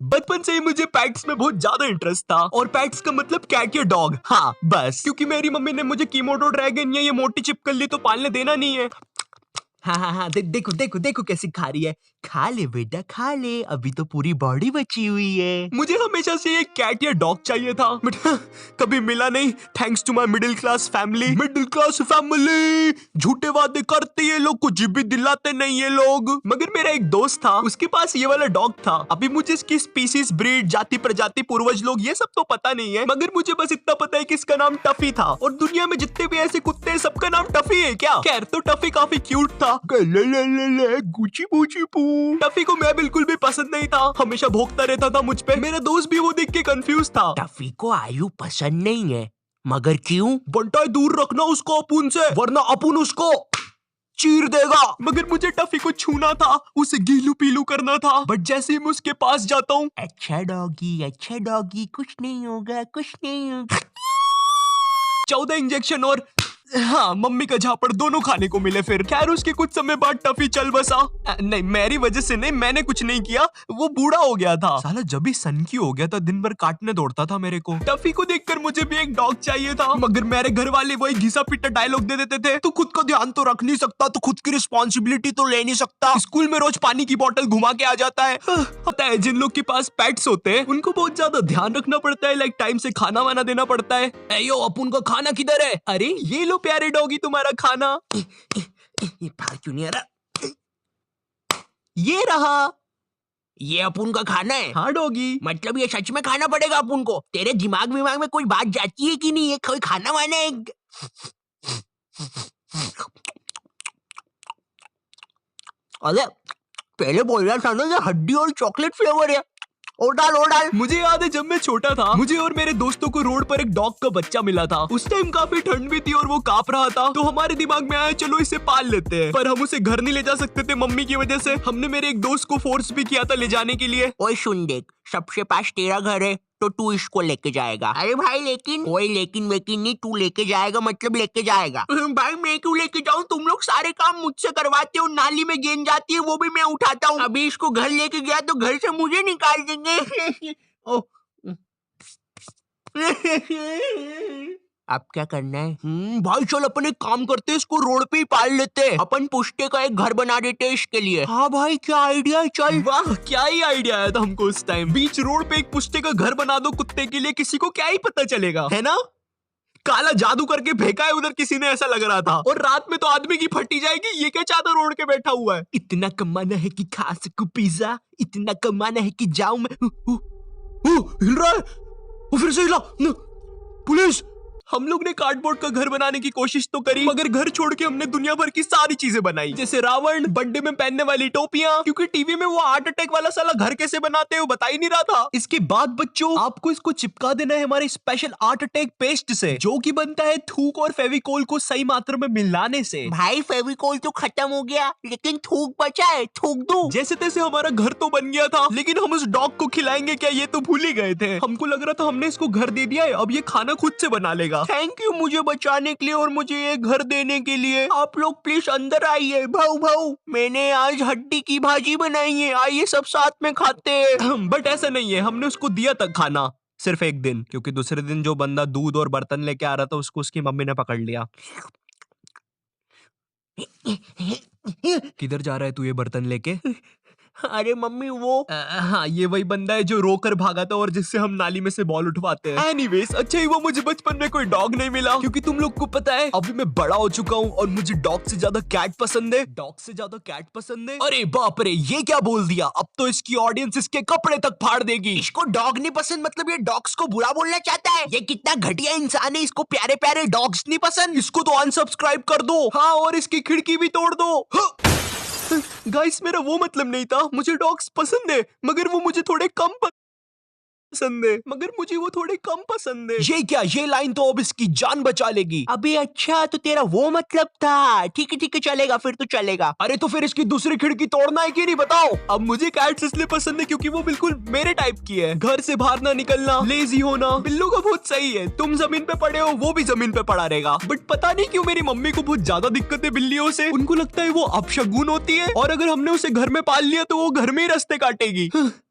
बचपन से ही मुझे पेट्स में बहुत ज्यादा इंटरेस्ट था और पेट्स का मतलब कैट या डॉग। हाँ बस, क्योंकि मेरी मम्मी ने मुझे कीमोडो ड्रैगन या ये मोटी छिपकली तो पालने देना नहीं है। हाँ, देखो देखो देखो कैसी खा रही है। खा ले बेटा खा ले, अभी तो पूरी बॉडी बची हुई है। मुझे हमेशा से एक कैट या डॉग चाहिए था बट कभी मिला नहीं, thanks to my middle class family. Middle class family झूठे वादे करते ये लोग, कुछ भी दिलाते नहीं ये लोग। मगर मेरा एक दोस्त था, उसके पास ये वाला डॉग था। अभी मुझे इसकी स्पीसीज, ब्रीड, जाति, प्रजाति, पूर्वज लोग ये सब तो पता नहीं है, मगर मुझे बस इतना पता है कि इसका नाम टफी था। और दुनिया में जितने भी ऐसे कुत्ते हैं सबका नाम टफी है क्या? खैर, तो टफी काफी क्यूट था। गुची पूची पू। टफी को मैं बिल्कुल भी पसंद नहीं था, हमेशा भौंकता रहता था मुझ पे। मेरा दोस्त भी वो देख के कंफ्यूज था। टफी को आयु पसंद नहीं है, मगर क्यों? बंटा दूर रखना उसको अपुन से, वरना अपुन उसको चीर देगा। मगर मुझे टफी को छूना था, उसे गीलू पीलू करना था। बट जैसे ही मैं उसके पास जाता हूँ, अच्छा डॉगी, कुछ नहीं होगा, कुछ नहीं होगा। 14 इंजेक्शन और हाँ मम्मी का झापड़ दोनों खाने को मिले। फिर खैर उसके कुछ समय बाद टफी चल बसा। नहीं मेरी वजह से नहीं, मैंने कुछ नहीं किया, वो बूढ़ा हो गया था। साला जब भी सनकी हो गया था, दिन भर काटने दौड़ता था मेरे को। टफी को देखकर मुझे भी एक डॉग चाहिए था, मगर मेरे घर वाले वही घिसा पिटा डायलॉग दे देते थे। तू खुद का ध्यान तो रख नहीं सकता, तो खुद की रिस्पॉन्सिबिलिटी तो ले नहीं सकता, स्कूल में रोज पानी की बोतल घुमा के आ जाता है। पता है जिन लोग के पास पेट्स होते हैं उनको बहुत ज्यादा ध्यान रखना पड़ता है, लाइक टाइम से खाना वाना देना पड़ता है। यो अपुन का खाना किधर है? अरे ये लो प्यारे डॉगी तुम्हारा खाना। ये रहा, ये अपुन का खाना है? हाँ डॉगी। मतलब ये सच में खाना पड़ेगा अपुन को? तेरे दिमाग में कोई बात जाती है कि नहीं? ये कोई खाना वाना है? अरे पहले बोल रहा था ना ये हड्डी और चॉकलेट फ्लेवर है। और डाल। मुझे याद है जब मैं छोटा था, मुझे और मेरे दोस्तों को रोड पर एक डॉग का बच्चा मिला था। उस टाइम काफी ठंड भी थी और वो कांप रहा था, तो हमारे दिमाग में आया चलो इसे पाल लेते हैं। पर हम उसे घर नहीं ले जा सकते थे मम्मी की वजह से। हमने मेरे एक दोस्त को फोर्स भी किया था ले जाने के लिए। ओए सुन देख, सबसे पास तेरा घर है तो तू इसको लेके जाएगा। अरे भाई लेकिन कोई लेकिन वेकिन नहीं, तू लेके जाएगा मतलब लेके जाएगा। भाई मैं क्यों लेके जाऊँ? तुम लोग सारे काम मुझसे करवाते हो, नाली में गेंद जाती है वो भी मैं उठाता हूँ। अभी इसको घर लेके गया तो घर से मुझे निकाल देंगे। ओह अब क्या करना है? भाई चल अपन एक काम करते हैं, इसको रोड पे ही पाल लेते हैं। अपन पुष्टे का एक घर बना देते हैं इसके लिए। हाँ भाई क्या आइडिया है, चल। वाह क्या ही आइडिया आया था हमको उस टाइम। बीच रोड पे एक पुष्टे का घर बना दो कुत्ते के लिए, किसी को क्या ही पता चलेगा, है ना? काला जादू करके फेंका है उधर किसी ने, ऐसा लग रहा था। और रात में तो आदमी की फटी जाएगी, ये क्या चादर ओढ़ के बैठा हुआ है। इतना कमाना है कि खा सकूं पिज्जा, इतना कमाना है कि जाऊं मैं। हिल रहा है, वो फिर से हिला। पुलिस! हम लोग ने कार्डबोर्ड का घर बनाने की कोशिश तो करी, मगर घर छोड़ के हमने दुनिया भर की सारी चीजें बनाई, जैसे रावण, बर्थडे में पहनने वाली टोपियां, क्योंकि टीवी में वो हार्ट अटैक वाला साला घर कैसे बनाते हैं वो बता ही नहीं रहा था। इसके बाद बच्चों आपको इसको चिपका देना है हमारे स्पेशल हार्ट अटैक पेस्ट से, जो कि बनता है थूक और फेविकोल को सही मात्रा में मिलाने से। भाई फेविकोल तो खत्म हो गया, लेकिन थूक बचा है, थूक दूं? जैसे तैसे हमारा घर तो बन गया था, लेकिन हम उस डॉग को खिलाएंगे क्या ये तो भूल ही गए थे। हमको लग रहा था हमने इसको घर दे दिया है, अब ये खाना खुद से बना लेगा। थैंक यू मुझे बचाने के लिए और मुझे ये घर देने के लिए। आप लोग प्लीज अंदर आइए। भाऊ मैंने आज हड्डी की भाजी बनाई है, आइए सब साथ में खाते हैं। बट ऐसा नहीं है, हमने उसको दिया था खाना सिर्फ एक दिन, क्योंकि दूसरे दिन जो बंदा दूध और बर्तन लेके आ रहा था उसको उसकी मम्मी ने पकड़ लिया। किधर जा रहा है तू ये बर्तन लेके? अरे मम्मी वो हाँ ये वही बंदा है जो रोकर भागा था और जिससे हम नाली में से बॉल उठवाते हैं। एनीवेज अच्छा ही वो मुझे बचपन में कोई डॉग नहीं मिला, क्योंकि तुम लोग को पता है अभी मैं बड़ा हो चुका हूँ और मुझे डॉग से ज्यादा कैट पसंद है। डॉग से ज्यादा कैट पसंद है। अरे बाप रे ये क्या बोल दिया, अब तो इसकी ऑडियंस इसके कपड़े तक फाड़ देगी। इसको डॉग नहीं पसंद मतलब ये डॉग्स को बुरा बोलना चाहता है? ये कितना घटिया इंसान है, इसको प्यारे प्यारे डॉग्स नहीं पसंद। इसको तो अनसब्सक्राइब कर दो। हाँ और इसकी खिड़की भी तोड़ दो। गाइस मेरा वो मतलब नहीं था, मुझे डॉग्स पसंद है मगर वो मुझे थोड़े कम पसंद है, ये क्या, ये लाइन तो अब इसकी जान बचा लेगी। अबे अच्छा तो तेरा वो मतलब था, ठीक है चलेगा, फिर तो चलेगा। अरे तो फिर इसकी दूसरी खिड़की तोड़ना है कि नहीं बताओ। अब मुझे कैट्स इसलिए पसंद है क्योंकि वो बिल्कुल मेरे टाइप की है, घर से बाहर ना निकलना, लेजी होना। बिल्लू का बहुत सही है, तुम जमीन पे पड़े हो वो भी जमीन पे पड़ा रहेगा। बट पता नहीं क्यों मेरी मम्मी को बहुत ज्यादा दिक्कत है बिल्लियों से, उनको लगता है वो अपशगुन होती है और अगर हमने उसे घर में पाल लिया तो वो घर में ही रास्ते काटेगी।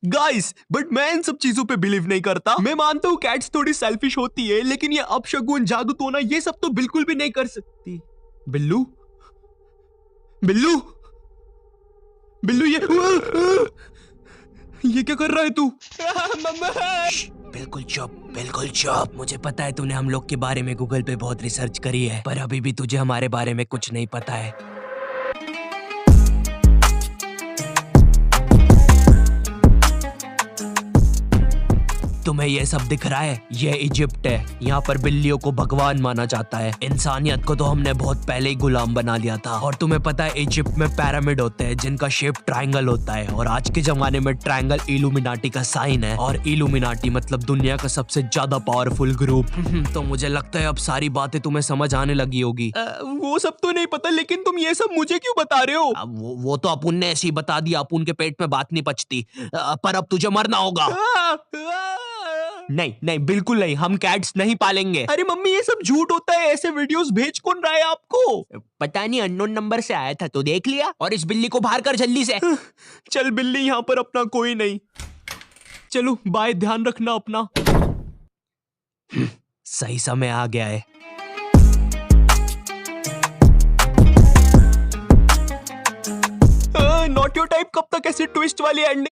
गाइस बट मैं इन सब चीजों पे बिलीव नहीं करता। मैं मानता हूँ कैट्स थोड़ी सेल्फिश होती है, लेकिन ये अपशगुन, जादू टोना ये सब तो बिल्कुल भी नहीं कर सकती। बिल्लू बिल्लू बिल्लू ये क्या कर रहा है तू? मम्मा बिल्कुल चुप, बिल्कुल चुप। मुझे पता है तूने हम लोग के बारे में गूगल पे बहुत रिसर्च करी है, पर अभी भी तुझे हमारे बारे में कुछ नहीं पता है। तुम्हें ये सब दिख रहा है? ये इजिप्ट है। यहाँ पर बिल्लियों को भगवान माना जाता है। इंसानियत को तो हमने बहुत पहले ही गुलाम बना लिया था। और तुम्हें पता है इजिप्ट में पिरामिड होते हैं जिनका शेप ट्रायंगल होता है, और आज के जमाने में ट्रायंगल इल्यूमिनाटी का साइन है, और इल्यूमिनाटी मतलब दुनिया का सबसे ज्यादा पावरफुल ग्रुप। तो मुझे लगता है अब सारी बातें तुम्हें समझ आने लगी होगी। वो सब तो नहीं पता, लेकिन तुम ये सब मुझे क्यों बता रहे हो? अब वो तो अपुन ने ऐसे ही बता दिया, अपुन के पेट में बात नहीं पचती। पर अब तुझे मरना होगा। नहीं नहीं बिल्कुल नहीं, हम कैट्स नहीं पालेंगे। अरे मम्मी ये सब झूठ होता है, ऐसे वीडियोस भेज कौन रहा है आपको? पता नहीं, अननोन नंबर से आया था तो देख लिया। और इस बिल्ली को बाहर कर जल्दी से। चल बिल्ली, यहाँ पर अपना कोई नहीं। चलो बाय, ध्यान रखना अपना। सही समय आ गया है। नॉट योर टाइप कब तक ऐसे ट्विस्ट वाली एंडिंग